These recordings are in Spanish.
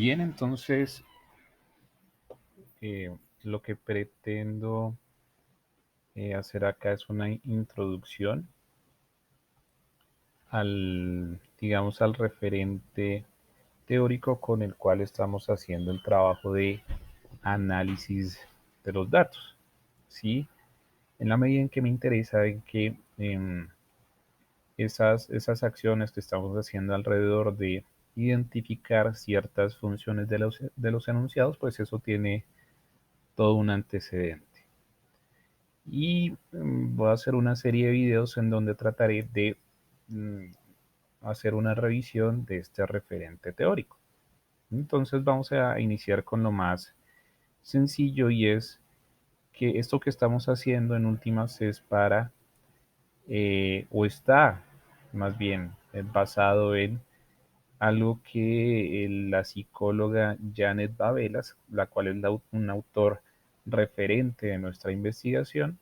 Bien, entonces eh, lo que pretendo hacer acá es una introducción digamos, al referente teórico con el cual estamos haciendo el trabajo de análisis de los datos, ¿sí? En la medida en que me interesa en que esas acciones que estamos haciendo alrededor de identificar ciertas funciones de los enunciados, pues eso tiene todo un antecedente. Y voy a hacer una serie de videos en donde trataré de mm, hacer una revisión de este referente teórico. Entonces vamos a iniciar con lo más sencillo, y es que esto que estamos haciendo en últimas es para, o está más bien basado en algo que la psicóloga Janet Babelas, la cual es un autor referente de nuestra investigación,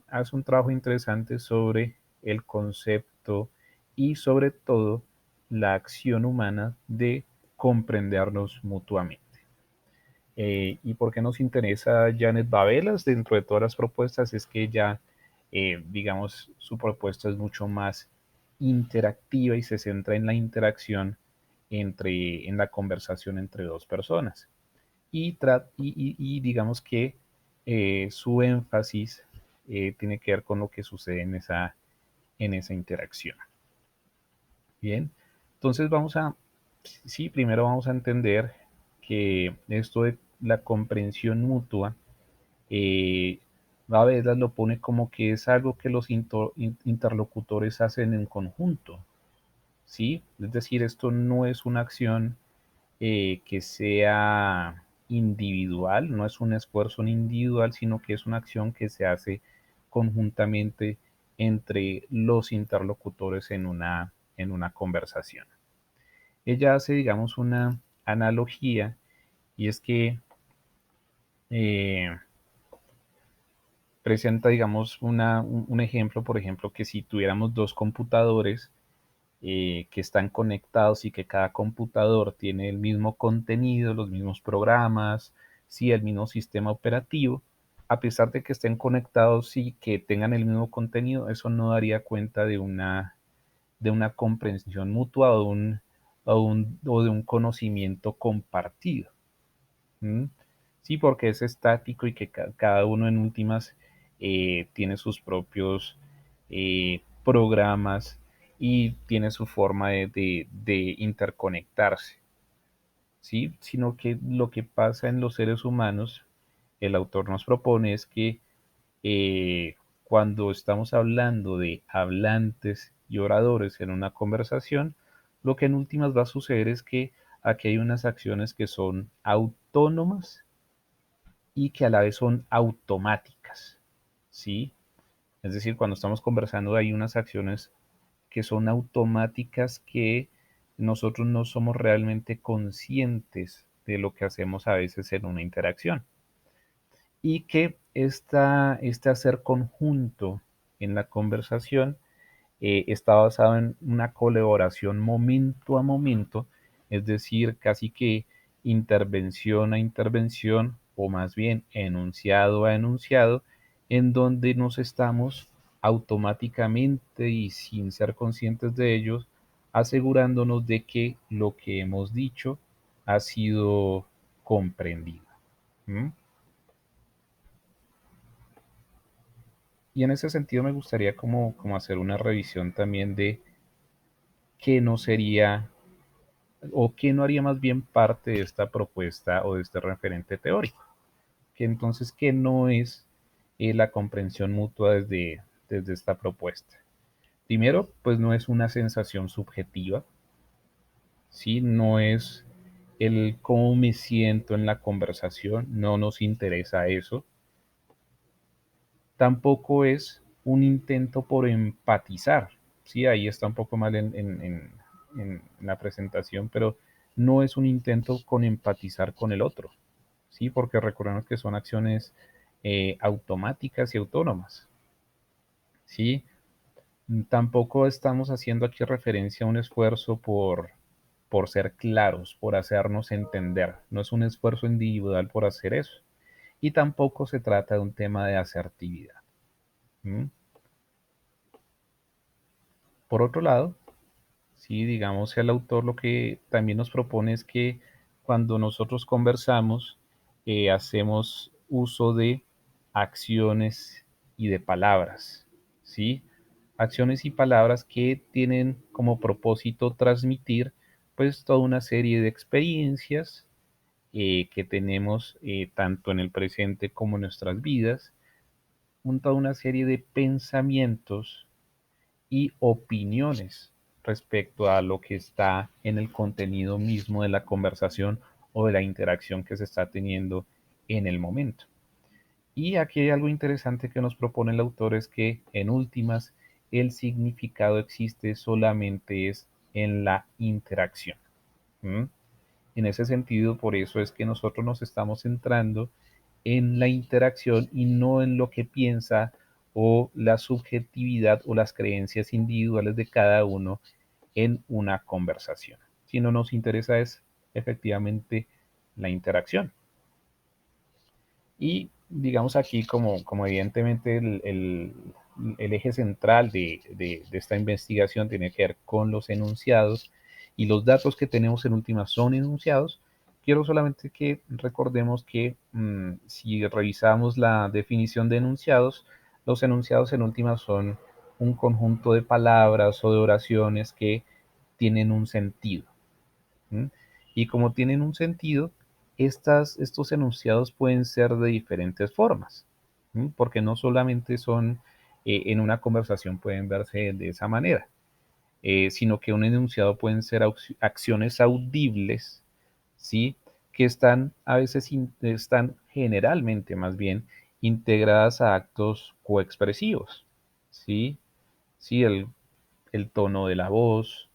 hace un trabajo interesante sobre el concepto y sobre todo la acción humana de comprendernos mutuamente. ¿Y por qué nos interesa Janet Babelas dentro de todas las propuestas? Es que ella, digamos, su propuesta es mucho más interactiva y se centra en la interacción en la conversación entre dos personas. Y digamos que su énfasis tiene que ver con lo que sucede en esa interacción. Bien, entonces sí, primero vamos a entender que esto de la comprensión mutua, eh, Babedas lo pone como que es algo que los interlocutores hacen en conjunto, ¿sí? Es decir, esto no es una acción que sea individual, no es un esfuerzo individual, sino que es una acción que se hace conjuntamente entre los interlocutores en una conversación. Ella hace, digamos, una analogía, y es que eh, presenta, digamos, un ejemplo, por ejemplo, que si tuviéramos dos computadores que están conectados y que cada computador tiene el mismo contenido, los mismos programas, sí, el mismo sistema operativo, a pesar de que estén conectados y que tengan el mismo contenido, eso no daría cuenta de una comprensión mutua o de un conocimiento compartido. ¿Mm? Sí, porque es estático y que cada uno en últimas tiene sus propios programas y tiene su forma de interconectarse, ¿sí? Sino que lo que pasa en los seres humanos, el autor nos propone es que eh, cuando estamos hablando de hablantes y oradores en una conversación, lo que en últimas va a suceder es que aquí hay unas acciones que son autónomas y que a la vez son automáticas, ¿sí? Es decir, cuando estamos conversando hay unas acciones que son automáticas, que nosotros no somos realmente conscientes de lo que hacemos a veces en una interacción. Y que este hacer conjunto en la conversación está basado en una colaboración momento a momento, es decir, casi que intervención a intervención, o más bien enunciado a enunciado, en donde nos estamos automáticamente y sin ser conscientes de ellos, asegurándonos de que lo que hemos dicho ha sido comprendido. ¿Mm? Y en ese sentido me gustaría como hacer una revisión también de qué no sería, o qué no haría más bien parte de esta propuesta o de este referente teórico, que entonces qué no es la comprensión mutua desde esta propuesta. Primero, pues no es una sensación subjetiva, ¿sí? No es el cómo me siento en la conversación, no nos interesa eso. Tampoco es un intento por empatizar, ¿sí? Ahí está un poco mal en la presentación, pero no es un intento con empatizar con el otro, ¿sí? Porque recordemos que son acciones automáticas y autónomas, ¿sí? Tampoco estamos haciendo aquí referencia a un esfuerzo por, por ser claros, por hacernos entender. No es un esfuerzo individual por hacer eso. Y tampoco se trata de un tema de asertividad. ¿Mm? Por otro lado, sí, digamos, el autor lo que también nos propone es que cuando nosotros conversamos, hacemos uso de acciones y de palabras, ¿sí? Acciones y palabras que tienen como propósito transmitir pues toda una serie de experiencias que tenemos tanto en el presente como en nuestras vidas, toda una serie de pensamientos y opiniones respecto a lo que está en el contenido mismo de la conversación o de la interacción que se está teniendo en el momento. Y aquí hay algo interesante que nos propone el autor, es que en últimas el significado existe solamente es en la interacción. ¿Mm? En ese sentido, por eso es que nosotros nos estamos centrando en la interacción y no en lo que piensa o la subjetividad o las creencias individuales de cada uno en una conversación. Si no nos interesa es efectivamente la interacción. Y digamos aquí como evidentemente el eje central de esta investigación tiene que ver con los enunciados y los datos que tenemos en últimas son enunciados, quiero solamente que recordemos que si revisamos la definición de enunciados, los enunciados en últimas son un conjunto de palabras o de oraciones que tienen un sentido. ¿Mm? Y como tienen un sentido, estos enunciados pueden ser de diferentes formas, ¿mm? Porque no solamente son en una conversación pueden verse de esa manera, sino que un enunciado pueden ser acciones audibles, ¿sí? Que están a veces, están generalmente más bien integradas a actos coexpresivos, ¿sí? Sí, el tono de la voz,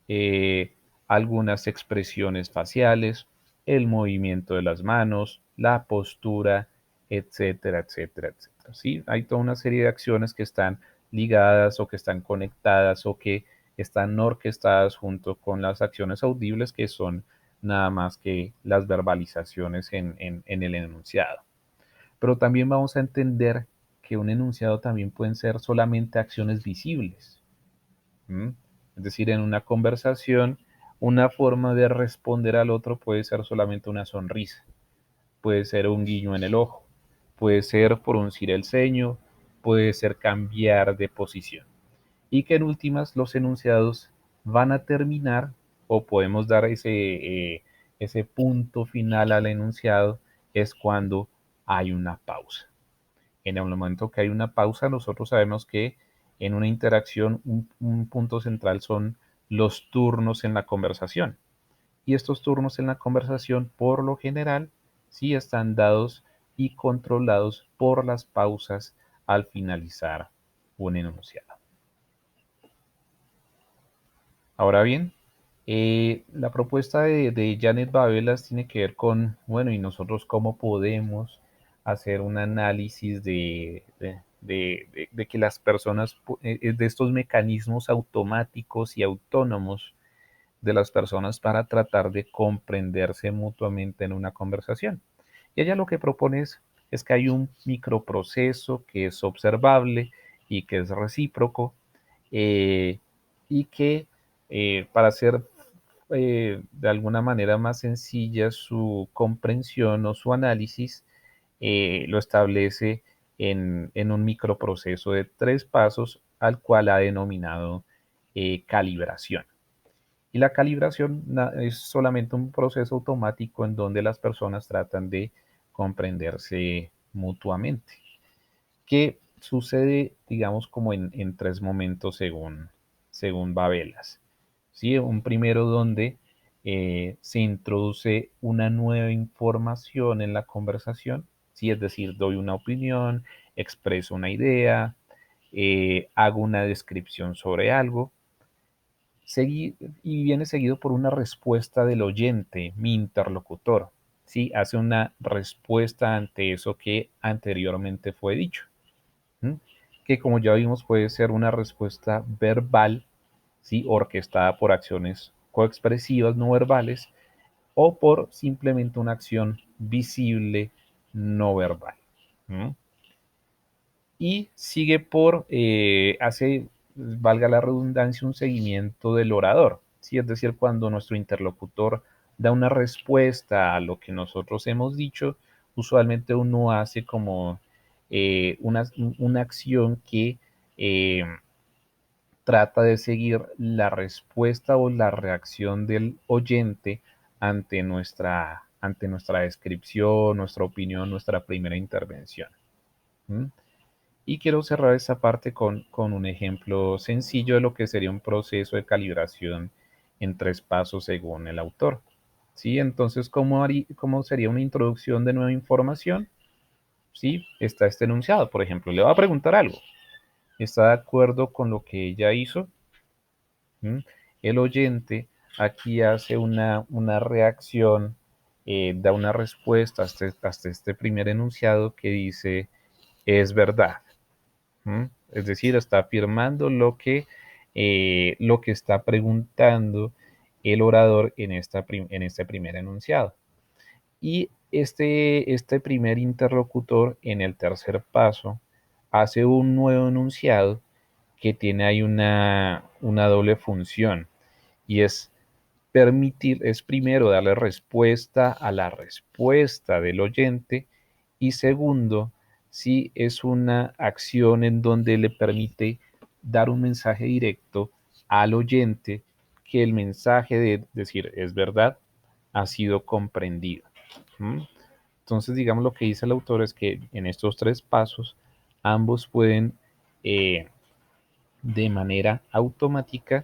eh, algunas expresiones faciales, el movimiento de las manos, la postura, etcétera, etcétera, etcétera. ¿Sí? Hay toda una serie de acciones que están ligadas o que están conectadas o que están orquestadas junto con las acciones audibles que son nada más que las verbalizaciones en el enunciado. Pero también vamos a entender que un enunciado también pueden ser solamente acciones visibles. ¿Mm? Es decir, en una conversación, una forma de responder al otro puede ser solamente una sonrisa, puede ser un guiño en el ojo, puede ser fruncir el ceño, puede ser cambiar de posición. Y que en últimas los enunciados van a terminar o podemos dar ese punto final al enunciado es cuando hay una pausa. En el momento que hay una pausa, nosotros sabemos que en una interacción un punto central son los turnos en la conversación. Y estos turnos en la conversación, por lo general, sí están dados y controlados por las pausas al finalizar un enunciado. Ahora bien, la propuesta de Janet Babelas tiene que ver con, bueno, y nosotros cómo podemos hacer un análisis de que las personas, de estos mecanismos automáticos y autónomos de las personas para tratar de comprenderse mutuamente en una conversación. Y ella lo que propone es que hay un microproceso que es observable y que es recíproco, eh, y que para hacer de alguna manera más sencilla su comprensión o su análisis, lo establece en un microproceso de 3 pasos al cual ha denominado calibración. Y la calibración es solamente un proceso automático en donde las personas tratan de comprenderse mutuamente, que sucede, digamos, como en 3 momentos según Babelas. ¿Sí? Un primero donde se introduce una nueva información en la conversación, ¿sí? Es decir, doy una opinión, expreso una idea, hago una descripción sobre algo, y viene seguido por una respuesta del oyente, mi interlocutor. ¿Sí? Hace una respuesta ante eso que anteriormente fue dicho. ¿Mm? Que como ya vimos puede ser una respuesta verbal, ¿sí? Orquestada por acciones coexpresivas no verbales o por simplemente una acción visible no verbal. ¿Mm? Y sigue hace, valga la redundancia, un seguimiento del orador, ¿sí? Es decir, cuando nuestro interlocutor da una respuesta a lo que nosotros hemos dicho, usualmente uno hace como una acción que eh, trata de seguir la respuesta o la reacción del oyente ante nuestra descripción, nuestra opinión, nuestra primera intervención. ¿Mm? Y quiero cerrar esta parte con un ejemplo sencillo de lo que sería un proceso de calibración en 3 pasos según el autor. ¿Sí? Entonces, ¿cómo sería una introducción de nueva información? ¿Sí? Está este enunciado, por ejemplo, le va a preguntar algo. ¿Está de acuerdo con lo que ella hizo? ¿Mm? El oyente aquí hace una reacción, da una respuesta hasta este primer enunciado que dice, es verdad. ¿Mm? Es decir, está afirmando lo que está preguntando el orador en este primer enunciado. Y este primer interlocutor en el tercer paso hace un nuevo enunciado que tiene ahí una doble función y es primero darle respuesta a la respuesta del oyente y segundo, si es una acción en donde le permite dar un mensaje directo al oyente que el mensaje de decir es verdad ha sido comprendido. ¿Mm? Entonces, digamos, lo que dice el autor es que en estos 3 pasos ambos pueden de manera automática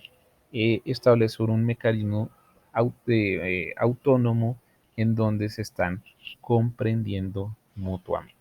establecer un mecanismo autónomo en donde se están comprendiendo mutuamente.